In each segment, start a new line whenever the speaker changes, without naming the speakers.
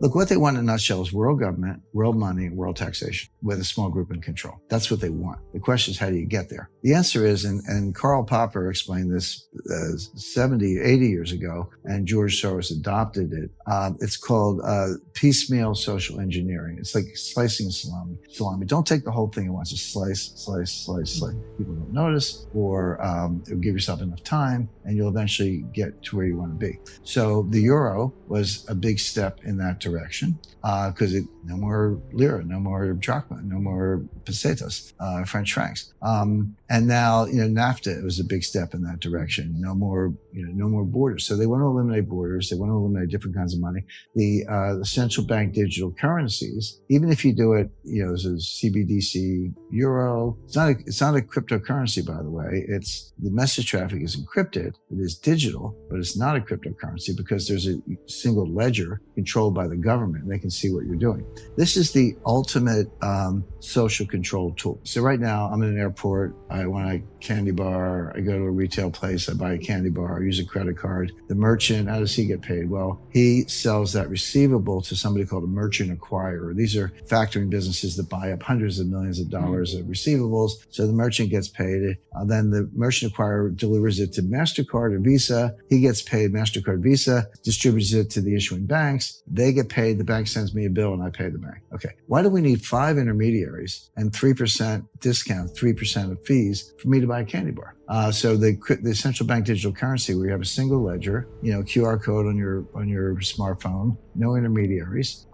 Look, what they want in a nutshell is world government, world money, and world taxation with a small group in control. That's what they want. The question is, how do you get there? The answer is, and Karl Popper explained this 70, 80 years ago, and George Soros adopted it. It's called piecemeal social engineering. It's like slicing salami. Don't take the whole thing at once. Just slice. People don't notice, or give yourself enough time, and you'll eventually get to where you want to be. So the euro was a big step in that direction, because no more lira, no more drachma, no more pesetas, French francs. And now, NAFTA was a big step in that direction. No more borders. So they want to eliminate borders. They want to eliminate different kinds of money. The central bank digital currencies, even if you do it, as a CBDC euro, it's not a cryptocurrency, by the way. The message traffic is encrypted. It is digital, but it's not a cryptocurrency because there's a single ledger controlled by the government. They can see what you're doing. This is the ultimate social control tool. So right now, I'm in an airport. I want a candy bar. I go to a retail place. I buy a candy bar. I use a credit card. The merchant, how does he get paid? Well, he sells that receivable to somebody called a merchant acquirer. These are factoring businesses that buy up hundreds of millions of dollars of receivables. So the merchant gets paid. Then the merchant acquirer delivers it to MasterCard or Visa. He gets paid. MasterCard, Visa distributes it to the issuing banks. They get paid. The bank sends me a bill and I pay the bank. Okay. Why do we need 5 intermediaries and 3% discount, 3% of fees for me to buy a candy bar? So the central bank digital currency, where you have a single ledger, QR code on your smartphone, no intermediaries.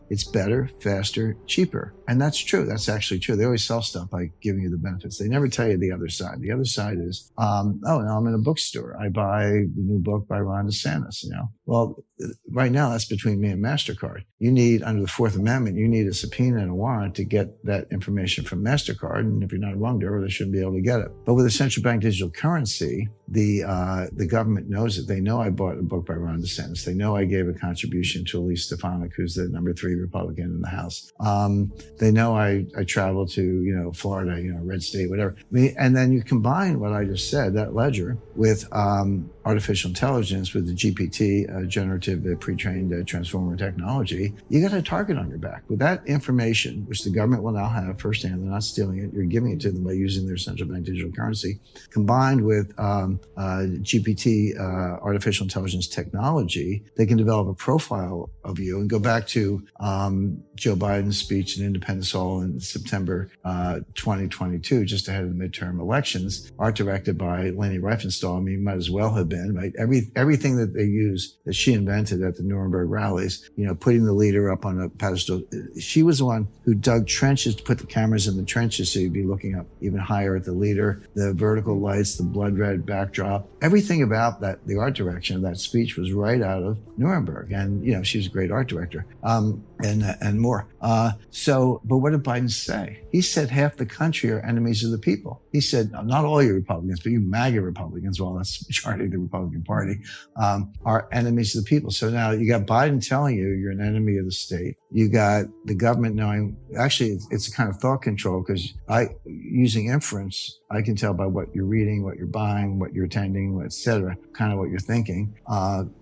It's better, faster, cheaper. And that's true. That's actually true. They always sell stuff by giving you the benefits. They never tell you the other side. The other side is, now I'm in a bookstore. I buy the new book by Ron DeSantis, Well, right now that's between me and MasterCard. You need, under the Fourth Amendment, you need a subpoena and a warrant to get that information from MasterCard. And if you're not a wrongdoer, they shouldn't be able to get it. But with a central bank digital currency, the government knows it. They know I bought a book by Ron DeSantis. They know I gave a contribution to Elise Stefanik, who's the number 3 Republican in the House. They know I traveled to, Florida, red state, whatever. And then you combine what I just said, that ledger, with artificial intelligence, with the GPT, generative pre-trained transformer technology. You got a target on your back. With that information, which the government will now have firsthand, they're not stealing it, you're giving it to them by using their central bank digital currency, combined with GPT, artificial intelligence technology, they can develop a profile of you. And go back to Joe Biden's speech in Independence Hall in September 2022, just ahead of the midterm elections, art directed by Leni Riefenstahl. Might as well have been, right? Everything that they use, that she invented at the Nuremberg rallies, putting the leader up on a pedestal. She was the one who dug trenches to put the cameras in the trenches so you'd be looking up even higher at the leader, the vertical lights, the blood red backdrop. Everything about that, the art direction of that speech was right out of Nuremberg. And, she was a great art director, and more. But what did Biden say? He said half the country are enemies of the people. He said, not all you Republicans, but you MAGA Republicans, well, that's the majority of the Republican Party, are enemies of the people. So now you got Biden telling you you're an enemy of the state. You got the government knowing, actually, it's a kind of thought control, because using inference, I can tell by what you're reading, what you're buying, what you're attending, et cetera, kind of what you're thinking.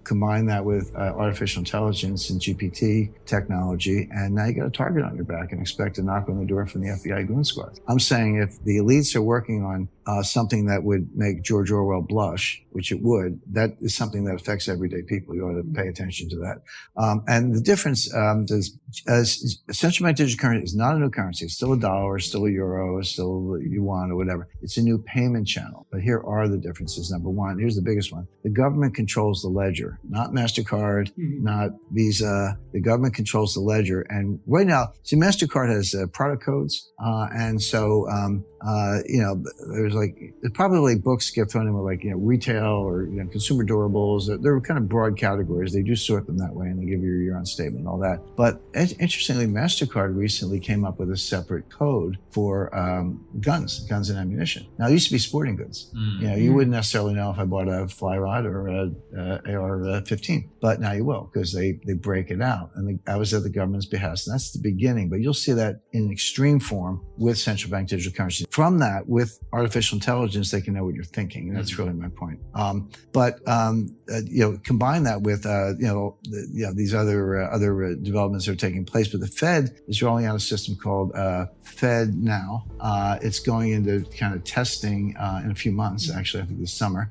Combine that with artificial intelligence and GPT technology, and now you got a target on your back and expect to knock on the door from the FBI goon squad. I'm saying if the elites are working on something that would make George Orwell blush, which it would, that is something that affects everyday people. You ought to pay attention to that. And the difference is central bank digital currency is not a new currency. It's still a dollar, still a euro, still a yuan or whatever. It's a new payment channel. But here are the differences. Number one, here's the biggest one. The government controls the ledger, not MasterCard, not Visa. The government controls the ledger. And right now, see, MasterCard has product codes. And so, there's probably books get thrown in with retail or, consumer durables. They're kind of broad categories. They do sort them that way, and they give you your year-on statement and all that. But interestingly, MasterCard recently came up with a separate code for guns and ammunition. Now, it used to be sporting goods. You wouldn't necessarily know if I bought a fly rod or a AR-15, but now you will, because they break it out. And I was at the government's behest, and that's the beginning. But you'll see that in extreme form with central bank digital currency. from that, with artificial intelligence, they can know what you're thinking. And that's really my point. Combine that with, these other developments that are taking place. But the Fed is rolling out a system called Fed Now. It's going into kind of testing in a few months, actually, I think this summer.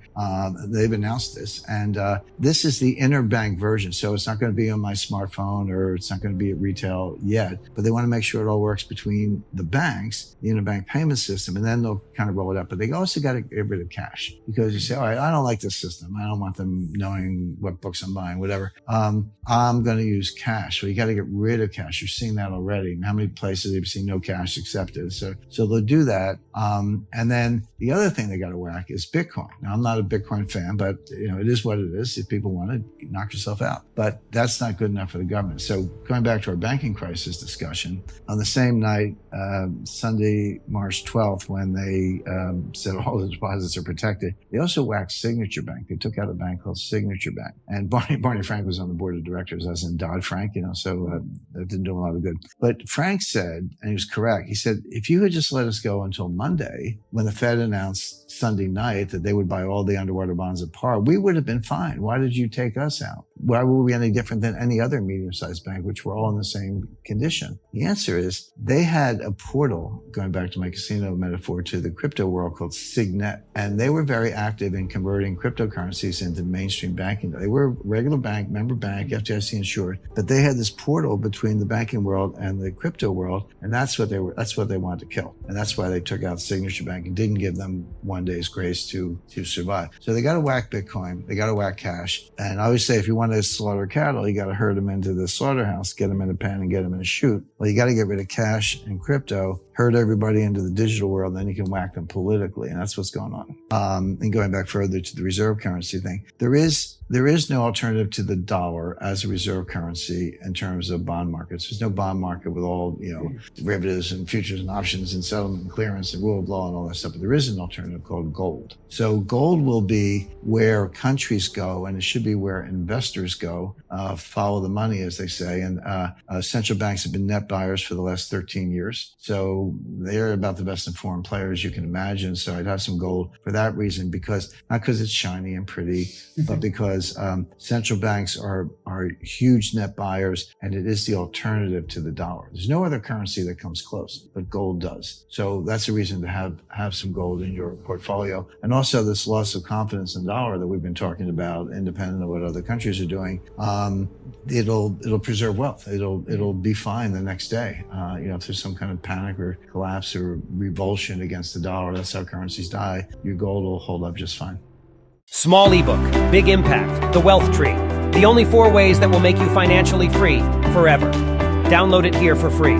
They've announced this. And this is the interbank version. So it's not going to be on my smartphone, or it's not going to be at retail yet. But they want to make sure it all works between the banks, the interbank payment system, and then they'll kind of roll it up. But they also got to get rid of cash, because you say, all right, I don't like this system. I don't want them knowing what books I'm buying, whatever. I'm going to use cash. So you got to get rid of cash. You're seeing that already. How many places have you seen no cash accepted? So they'll do that. And then the other thing they got to whack is Bitcoin. Now, I'm not a Bitcoin fan, but it is what it is. If people want to, knock yourself out. But that's not good enough for the government. So going back to our banking crisis discussion, on the same night, Sunday, March 12th, when they said all the deposits are protected, they also whacked Signature Bank. They took out a bank called Signature Bank. And Barney Frank was on the board of directors, as in Dodd-Frank, so that didn't do a lot of good. But Frank said, and he was correct, he said, if you had just let us go until Monday, when the Fed announced Sunday night that they would buy all the underwater bonds at par, we would have been fine. Why did you take us out? Why were we any different than any other medium-sized bank, which were all in the same condition? The answer is they had a portal, going back to my casino metaphor, to the crypto world called Signet. And they were very active in converting cryptocurrencies into mainstream banking. They were a regular bank, member bank, FDIC insured, but they had this portal between the banking world and the crypto world. And that's what they wanted to kill. And that's why they took out Signature Bank and didn't give them one day's grace to survive. So they got to whack Bitcoin. They got to whack cash. And I always say, if you want to slaughter cattle, you got to herd them into the slaughterhouse, get them in a pen and get them in a chute. Well, you got to get rid of cash and crypto, herd everybody into the digital world, then you can whack them politically. And that's what's going on. And going back further to the reserve currency thing, there is no alternative to the dollar as a reserve currency in terms of bond markets. There's no bond market with all, derivatives and futures and options and settlement and clearance and rule of law and all that stuff. But there is an alternative called gold. So gold will be where countries go, and it should be where investors go, follow the money, as they say. And central banks have been net buyers for the last 13 years. So they're about the best informed players you can imagine. So I'd have some gold for that reason, not because it's shiny and pretty, but because central banks are huge net buyers, and it is the alternative to the dollar. There's no other currency that comes close, but gold does. So that's a reason to have some gold in your portfolio. And also this loss of confidence in the dollar that we've been talking about, independent of what other countries are doing, it'll preserve wealth. It'll be fine the next day. If there's some kind of panic or collapse or revulsion against the dollar, that's how currencies die. Your gold will hold up just fine.
Small ebook, big impact, The Wealth Tree. The only 4 ways that will make you financially free forever. Download it here for free.